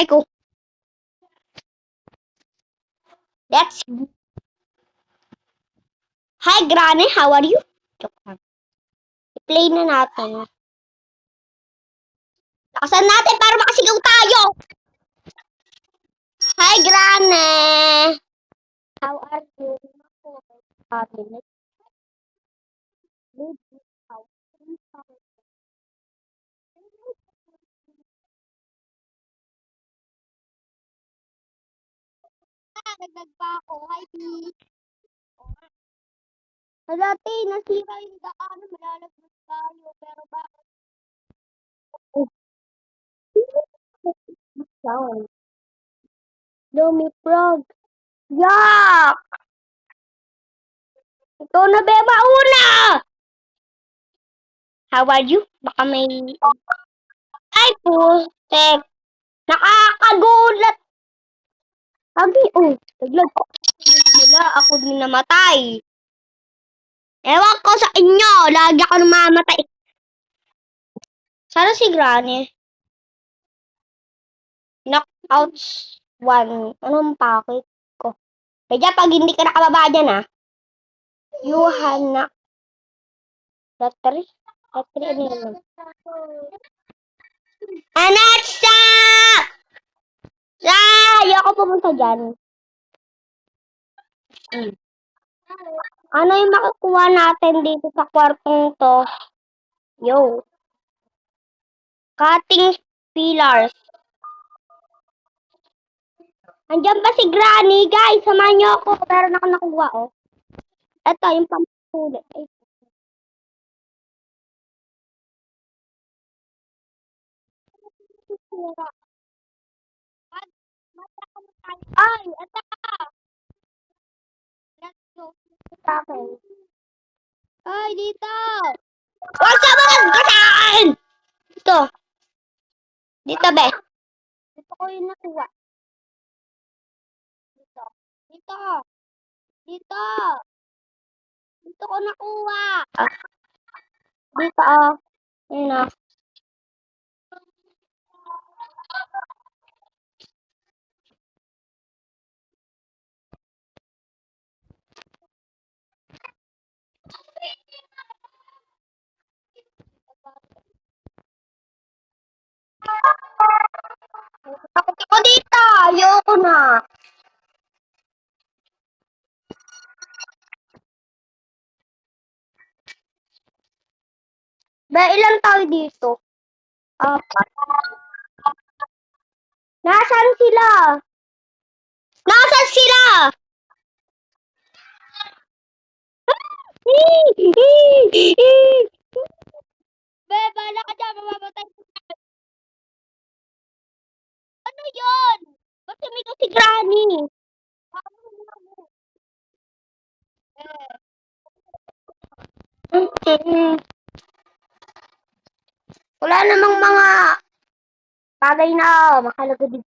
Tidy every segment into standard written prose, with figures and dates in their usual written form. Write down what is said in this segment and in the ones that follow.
try ko. Let's go. Hi, Granny. How are you? Joke lang. I-play na natin. Lakasan natin para makasigaw tayo. Hi, Granny. How are you? Nagdag pa ako. Hi, P. Dati, nasira yung daan. Malalaglag tayo. Pero bakit? Sound. Lumi frog. Yak! Ikaw na, Beba, una! How are you? Baka may... Ay, pustek. Nakakagulat. Sabi, oh, naglag ko. Wala, ako din namatay. Ewan ko sa inyo. Lagi ako namamatay. Sana si Granny. Knockouts 1. Anong pakit ko? Kaya pag hindi ka nakababa dyan, ah. Yuhana. Lottery? Lottery, ano yun? Anatsa! Ayoko pumunta dyan. Ano yung makukuha natin dito sa kwartong to? Yo. Cutting pillars. Andiyan ba si Granny? Guys, samahan niyo ako. Meron ako nakuha, oh. Ito, yung pampuli. Ay, ito. Let's go. Sa akin. Ay, dito. Huwag ka magkasaan! Dito. Dito, be. Dito ko yung nakuha. Dito. Dito. Dito. Dito ko nakuha. Dito, oh. Ayun, oh. Takot ako dito. Ayoko na. Be, ilan tayo dito? Apat. Nasaan sila? Nasaan sila? Be, bala ka dyan. Mamamatay. Ano yun? Ba't sumigaw si Granny? Wala namang mga bagay na makalaga dito.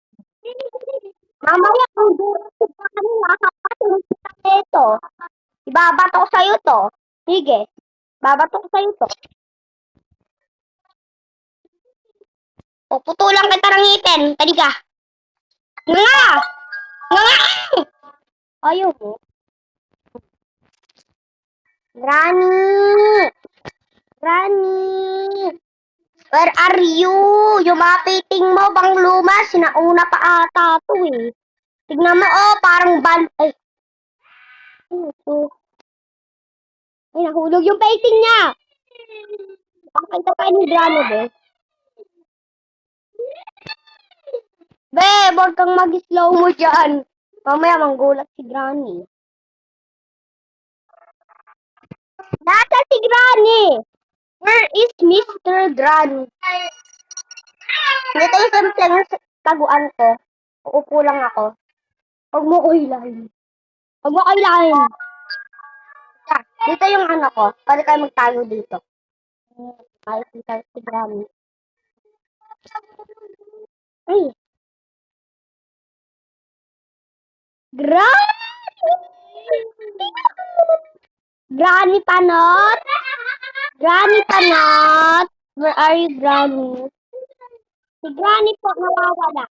Mamaya kung durat ka kanina, nakakatulog kita ito. Ibabato ko sa'yo to. Sige. Babato ko sa'yo to. O, putulang kita ng ngipin. Tali ka. Nga! Nga! Ayaw mo. Granny! Granny! Where are you? Yung mga painting mo, bang luma, sinauna pa ata to eh. Tignan mo, oh, parang ay. Ay, nahulog yung painting niya. Pakita pa ni Granny, be. Be, huwag kang mag-slow mo dyan. Mamaya manggulat si Granny. Nasa si Granny? Where is Mr. Granny? Dito yung simpleng taguan ko. Uupo lang ako. Huwag mo ko hilahin. Huwag mo ko hilahin. Dito yung ano ko. Pwede kayo magtago dito. Ay, si Granny. Ay. Granny! Granny Panot! Granny Panot! Where are you, Granny? Si Granny po nawawala.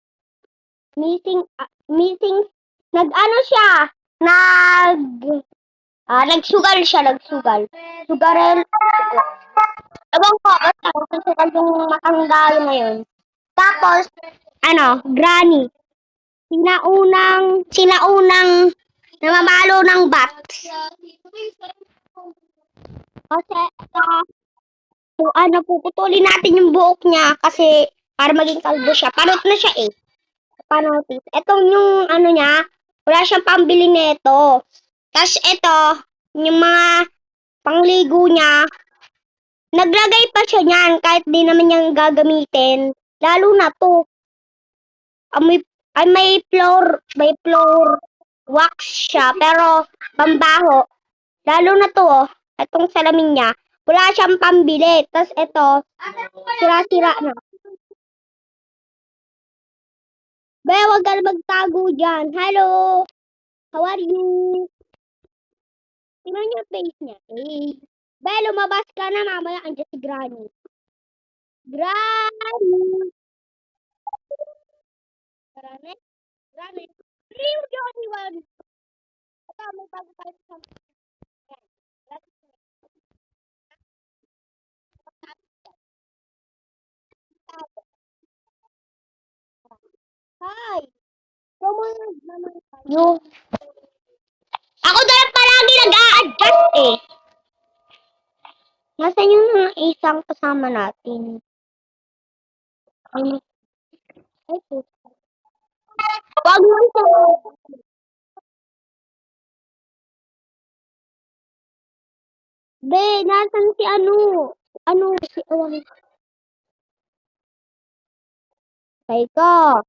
missing, nag-ano siya, nagsugal siya, nagsugal. Sugarel, ewan ko, basta nagsugal yung matanda yun ngayon. Tapos, granny, sinaunang namamalo ng bat. Kasi, puputulin natin yung buhok niya kasi para maging kalbo siya. Panot na siya eh. Panotis. Etong yung niya, wala siyang pambili nito. Tapos ito, yung mga pangligo niya, naglagay pa siya niyan kahit di naman niyang gagamitin. Lalo na to. May floor wax siya, pero pambaho. Lalo na to, itong salamin niya, wala siyang pambili. Tapos ito, sira-sira na. Be, wag ka na magtago dyan. Hello! How are you? Tingnan niyo yung face niya. Eh. Be, lumabas ka na. Mamaya andyan si Granny. Granny! Granny? Granny? Rio Johnny One! Ito, may bago tayo sa... Hi! Sumunod naman kayo. Ako na lang palagi nag-a-adjust eh. Nasaan yung isang kasama natin? Ay, wag mo ito. Be, nasan si si Teka.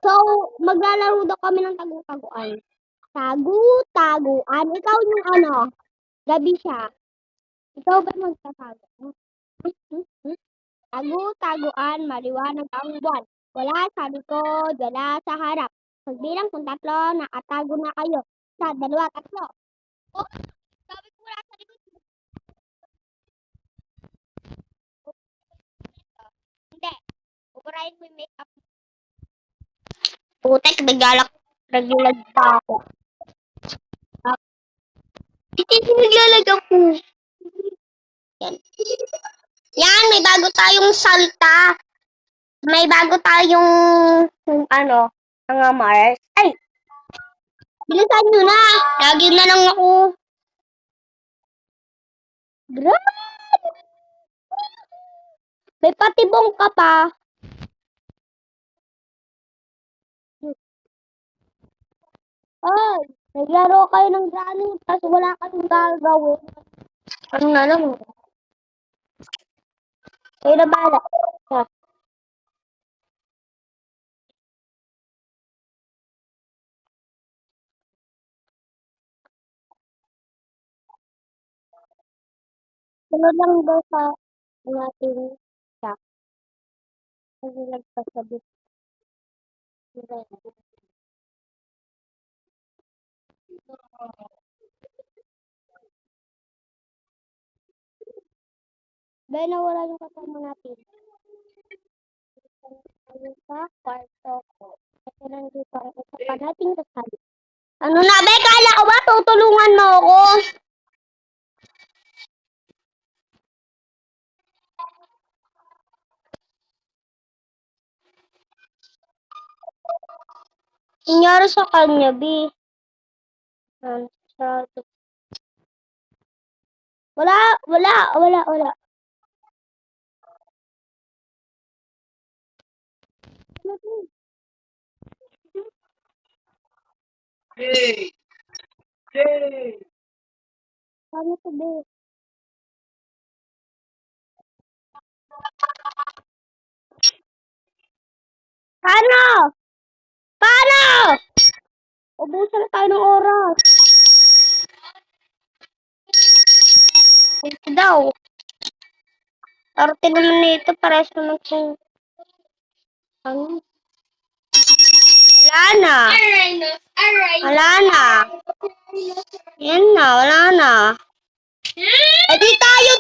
So, maglalaro daw kami ng tagu-taguan. Tagu-taguan. Ikaw yung gabi siya. Ikaw ba magtatago? Tagu-taguan, maliwanag ang buwan. Wala sa likod, wala sa harap. Pagbilang kung 3, nakatago na kayo. 1, 2, 3. Oh, sabi ko wala sa likod. Hindi. Ubarayin mo yung makeup. Putek, naglalag pa ako. Hindi naglalag ako. Yan. Yan, may bago tayong salta. May bago tayong, mga Mars. Ay! Bilisan nyo na! Lagi na lang ako. Grabe! May patibong ka pa. Ay! Naglaro kayo ng granny, tapos wala kayong gagawin. Ano na lang? Kayo na bala. Sunod lang daw sa ating chat. Kasi nagpasabi. Dahil nawala yung kasama natin. Ayun sa kwarto ko. Kasi nandito ang isa pa nating kasali. Ano na, be? Kala ko ba tutulungan mo ako? Nangyari sa kanya, B. Wala. Yay! Yay! Paano to, B? Paano? Ubusan na tayo ng oras. Ito daw. Arte naman nito, pares naman kung... Ano? Wala na. Yan na, wala na. Eh di tayo